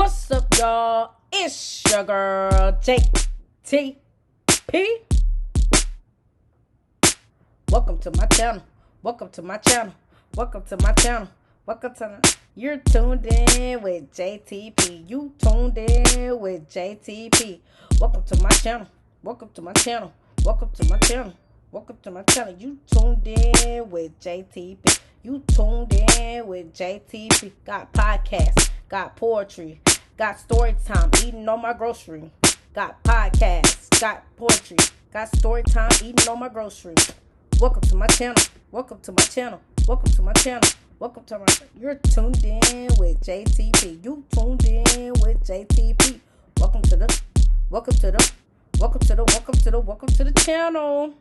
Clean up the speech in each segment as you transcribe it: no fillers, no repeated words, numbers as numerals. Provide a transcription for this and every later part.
What's up, y'all? It's your girl, JTP. Welcome to my channel. Welcome to my channel. Welcome to my channel. Welcome to You're tuned in with JTP. You tuned in with JTP. Welcome to my channel. Welcome to my channel. Welcome to my channel. Welcome to my channel. You tuned in with JTP. You tuned in with JTP. Got podcasts. Got poetry. Got story time. Eating on my grocery. Got podcasts. Got poetry. Got story time. Eating on my grocery. Welcome to my channel. Welcome to my channel. Welcome to my channel. Welcome to my. You're tuned in with JTP. You tuned in with JTP. Welcome to the. Welcome to the. Welcome to the. Welcome to the. Welcome to the channel.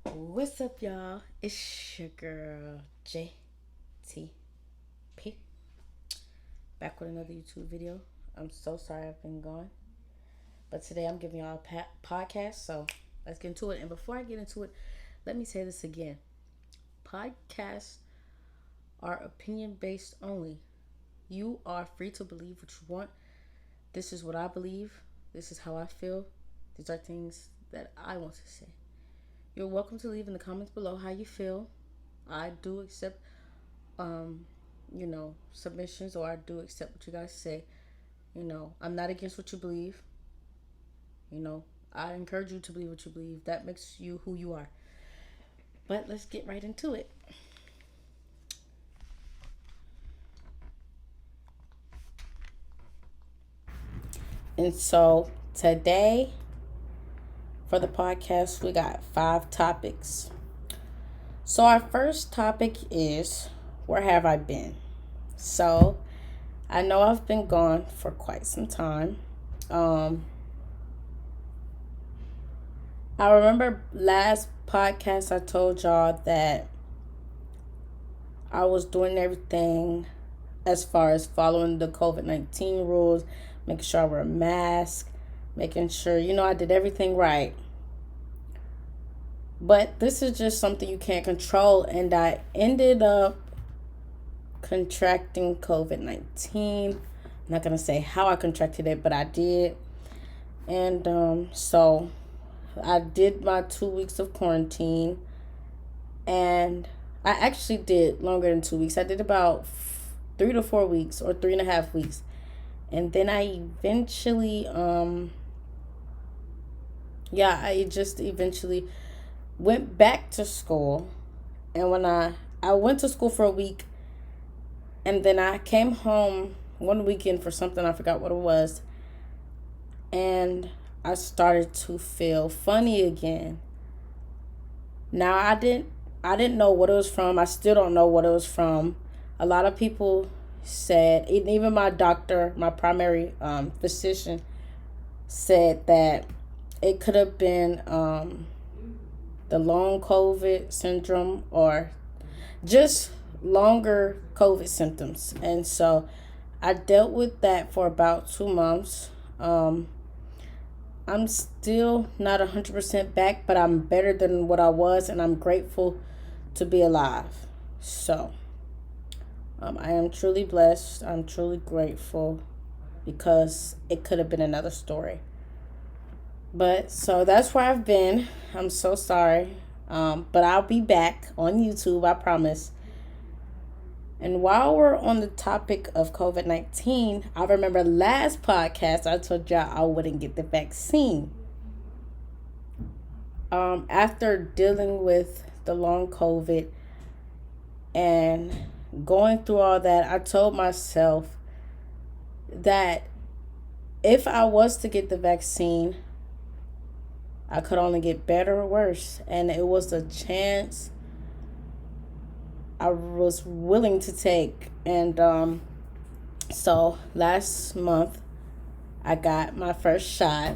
What's up, y'all? It's your girl JTP. Back with another YouTube video. I'm so sorry I've been gone, but today I'm giving y'all a podcast. So let's get into it. And before I get into it, let me say this again. Podcasts are opinion based only. You are free to believe what you want. This is what I believe. This is how I feel. These are things that I want to say. You're welcome to leave in the comments below how you feel. I do accept submissions, or I do accept what you guys say. I'm not against what you believe. I encourage you to believe what you believe. That makes you who you are. But let's get right into it. And so today for the podcast, we got 5 topics. So our first topic is, where have I been? So I know I've been gone for quite some time. I remember last podcast I told y'all that I was doing everything as far as following the COVID-19 rules, making sure I wear a mask, making sure, I did everything right. But this is just something you can't control, and I ended up contracting COVID-19. I'm not going to say how I contracted it, but I did. And so I did my 2 weeks of quarantine, and I actually did longer than 2 weeks. I did about 3 to 4 weeks, or 3.5 weeks. And then I eventually, eventually went back to school. And when I went to school for a week, and then I came home one weekend for something, I forgot what it was, and I started to feel funny again. Now I didn't know what it was from. I still don't know what it was from. A lot of people said, even my doctor, my primary physician, said that it could have been the long COVID syndrome, or just longer COVID symptoms. And so I dealt with that for about 2 months. I'm still not 100% back, but I'm better than what I was, and I'm grateful to be alive. So I am truly blessed. I'm truly grateful, because it could have been another story. But so that's where I've been. I'm so sorry. But I'll be back on YouTube, I promise. And while we're on the topic of COVID-19, I remember last podcast I told y'all I wouldn't get the vaccine. After dealing with the long COVID and going through all that, I told myself that if I was to get the vaccine, I could only get better or worse. And it was a chance I was willing to take. And so last month I got my first shot.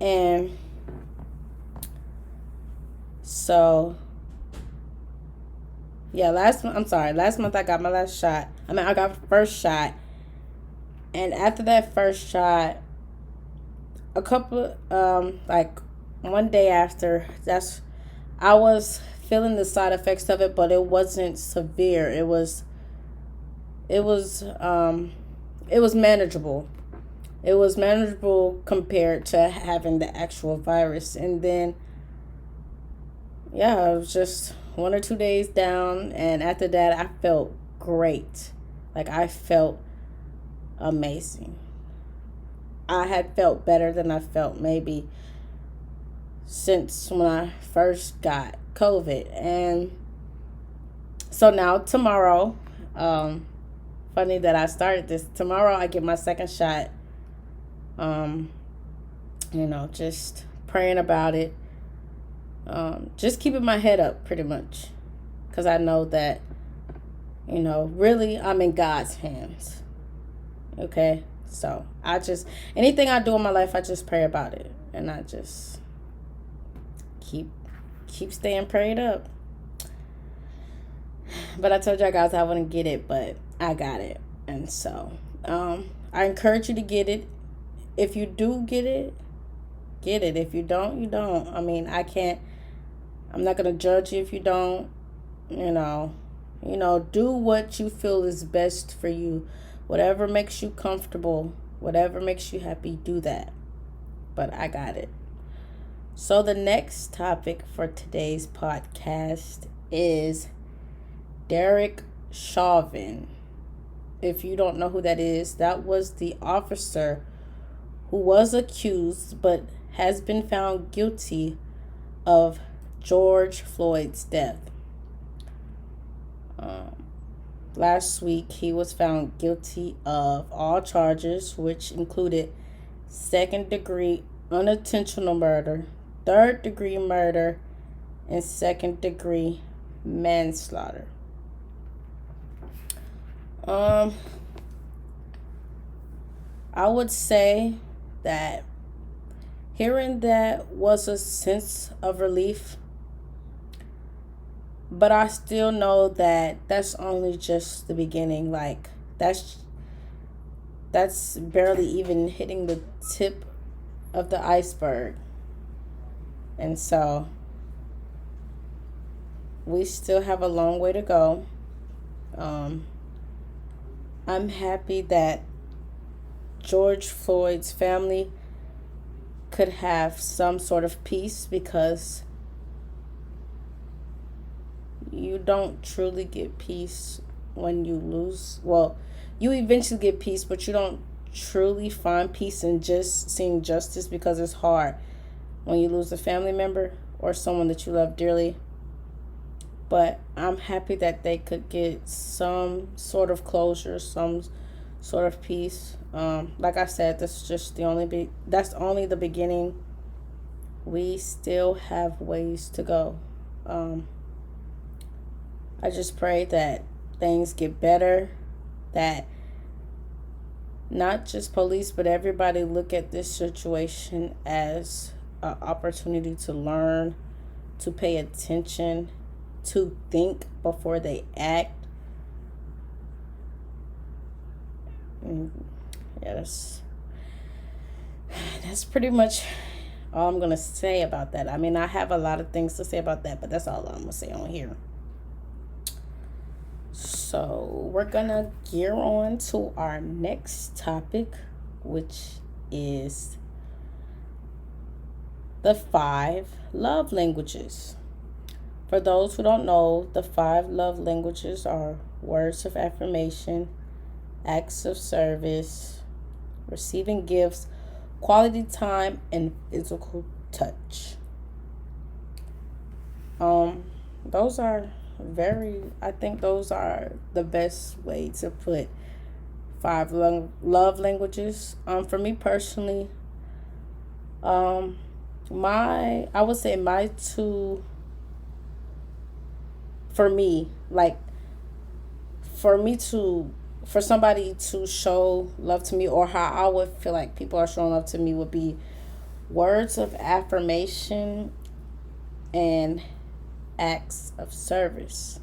And so last month I got my last shot. I got my first shot. And after that first shot, one day after, I was feeling the side effects of it, but it wasn't severe. It was it was manageable. It was manageable compared to having the actual virus. And then yeah, it was just 1 or 2 days down, and after that I felt great. Like I felt amazing. I had felt better than I felt maybe since when I first got COVID. And so now tomorrow, funny that I started this. Tomorrow I get my second shot. Just praying about it. Just keeping my head up pretty much. Because I know that, really I'm in God's hands. Okay? So anything I do in my life, I just pray about it. And I just keep staying prayed up. But I told y'all guys I wouldn't get it, but I got it. And so, I encourage you to get it. If you do get it, get it. If you don't, you don't. I mean, I'm not going to judge you if you don't. Do what you feel is best for you. Whatever makes you comfortable, whatever makes you happy, do that. But I got it. So the next topic for today's podcast is Derek Chauvin. If you don't know who that is, that was the officer who was accused but has been found guilty of George Floyd's death. Last week, he was found guilty of all charges, which included second-degree unintentional murder, third-degree murder, and second-degree manslaughter. I would say that hearing that was a sense of relief, but I still know that that's only just the beginning. Like that's barely even hitting the tip of the iceberg. And so we still have a long way to go. I'm happy that George Floyd's family could have some sort of peace, because you don't truly get peace when you lose. Well, you eventually get peace, but you don't truly find peace in just seeing justice, because it's hard when you lose a family member or someone that you love dearly. But I'm happy that they could get some sort of closure, some sort of peace. Like I said, that's only the beginning. We still have ways to go. I just pray that things get better, that not just police, but everybody look at this situation as an opportunity to learn, to pay attention, to think before they act. Yeah, that's pretty much all I'm gonna say about that. I mean, I have a lot of things to say about that, but that's all I'm gonna say on here. So we're gonna gear on to our next topic, which is the 5 love languages. For those who don't know, the 5 love languages are words of affirmation, acts of service, receiving gifts, quality time, and physical touch. I think those are the best way to put 5 love languages. For me personally, I would say my 2, for me, like for somebody to show love to me, or how I would feel like people are showing love to me, would be words of affirmation and acts of service.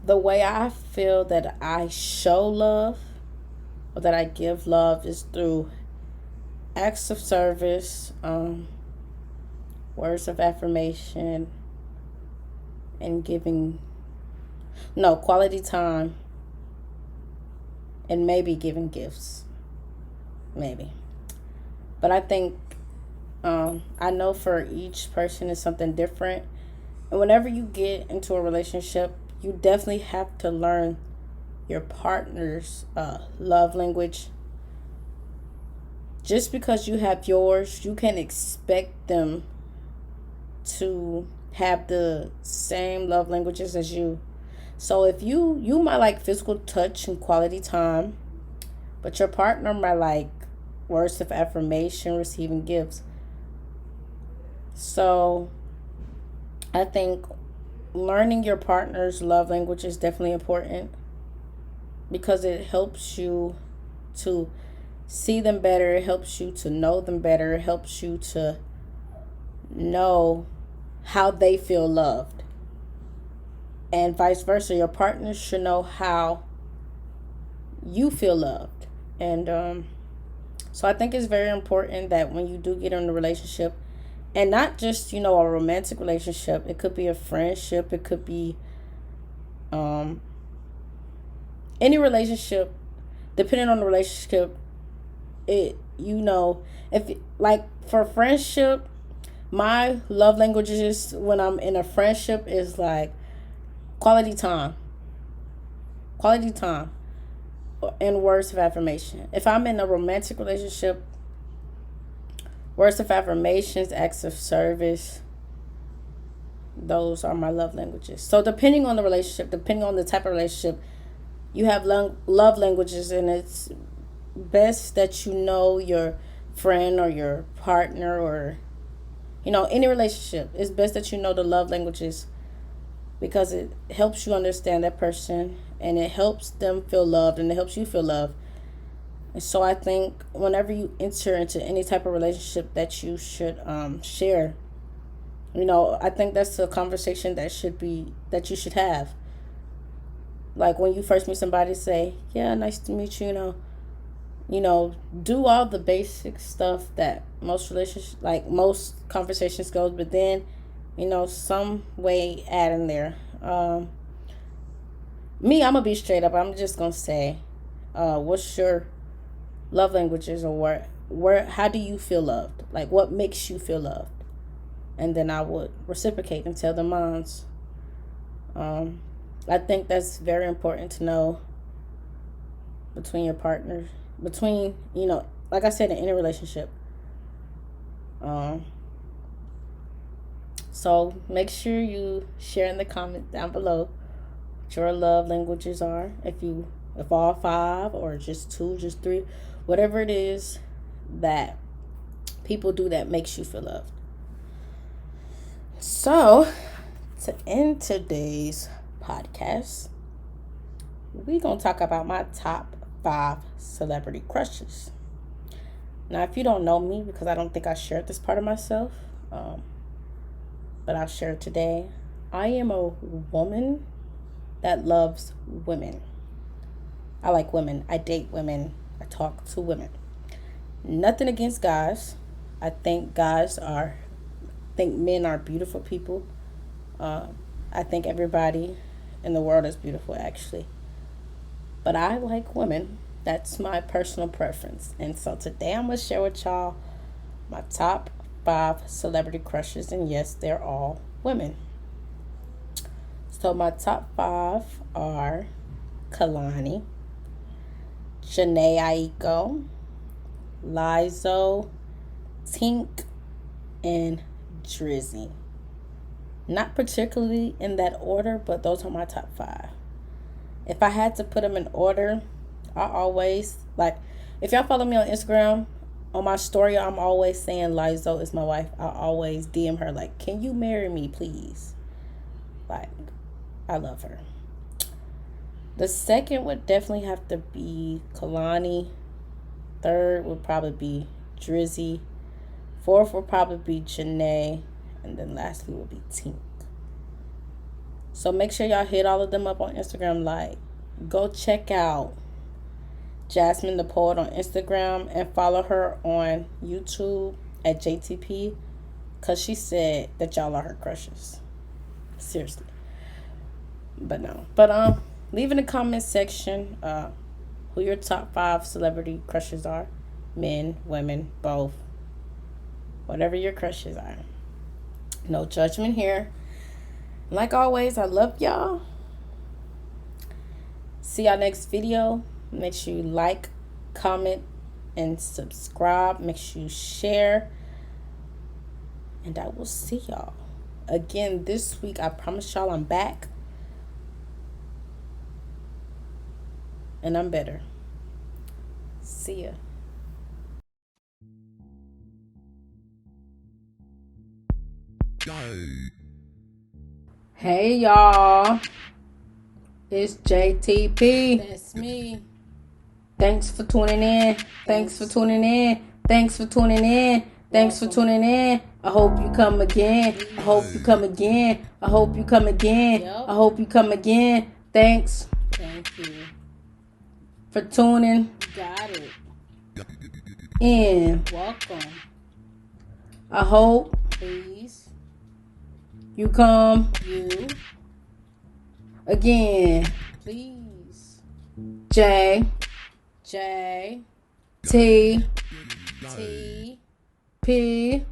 The way I feel that I show love, or that I give love, is through acts of service, words of affirmation, and quality time, and maybe giving gifts. Maybe. But I think, I know for each person is something different. And whenever you get into a relationship, you definitely have to learn your partner's love language. Just because you have yours, you can expect them to have the same love languages as you. So if you might like physical touch and quality time, but your partner might like words of affirmation, receiving gifts. So I think learning your partner's love language is definitely important because it helps you to see them better. It helps you to know them better. It helps you to know how they feel loved. And vice versa. Your partner should know how you feel loved. And so I think it's very important that when you do get in a relationship, and not just, a romantic relationship, it could be a friendship, it could be any relationship, depending on the relationship, if like for friendship, my love languages when I'm in a friendship is like quality time, and words of affirmation. If I'm in a romantic relationship, words of affirmations, acts of service, those are my love languages. So depending on the relationship, depending on the type of relationship, you have love languages, and it's best that you know your friend or your partner or, any relationship. It's best that you know the love languages because it helps you understand that person and it helps them feel loved and it helps you feel loved. And so I think whenever you enter into any type of relationship that you should share, I think that's a conversation that you should have. Like when you first meet somebody, say, yeah, nice to meet you, do all the basic stuff that most relationships, like most conversations goes, but then, some way add in there. Me, I'm gonna be straight up. I'm just gonna say, what's your love languages, or how do you feel loved? Like what makes you feel loved? And then I would reciprocate and tell them mine's. I think that's very important to know between your partners, like I said, in any relationship. So make sure you share in the comments down below what your love languages are. If all 5 or just 2, just 3, whatever it is that people do that makes you feel loved. So to end today's podcast, we're going to talk about my top 5 celebrity crushes. Now, if you don't know me, because I don't think I shared this part of myself, but I'll share it today. I am a woman that loves women. I like women. I date women. I talk to women. Nothing against guys. I think men are beautiful people. I think everybody in the world is beautiful, actually. But I like women. That's my personal preference. And so today I'm going to share with y'all my top 5 celebrity crushes. And yes, they're all women. So my top 5 are Kalani, Janae Aiko, Lizzo, Tink, and Drizzy. Not particularly in that order, but those are my top 5. If I had to put them in order, I always, if y'all follow me on Instagram, on my story, I'm always saying Lizzo is my wife. I always DM her, can you marry me, please? I love her. The second would definitely have to be Kalani. Third would probably be Drizzy. Fourth would probably be Janae. And then lastly would be Tink. So make sure y'all hit all of them up on Instagram. Go check out Jazmyne the Poet on Instagram and follow her on YouTube at JTP. Because she said that y'all are her crushes. Seriously. But no. But leave in the comment section who your top 5 celebrity crushes are. Men, women, both. Whatever your crushes are. No judgment here. Like always, I love y'all. See y'all next video. Make sure you like, comment, and subscribe. Make sure you share. And I will see y'all again this week. I promise y'all I'm back. And I'm better. See ya. Hey y'all. It's JTP. That's me. Thanks for tuning in. Thanks for tuning in. Thanks for tuning in. Thanks for tuning in. I hope you come again. I hope you come again. I hope you come again. I hope you come again. Thanks. Thank you for tuning. Got it. In. Welcome. I hope. Please. You come. You. Again. Please. J. J. T. T. P.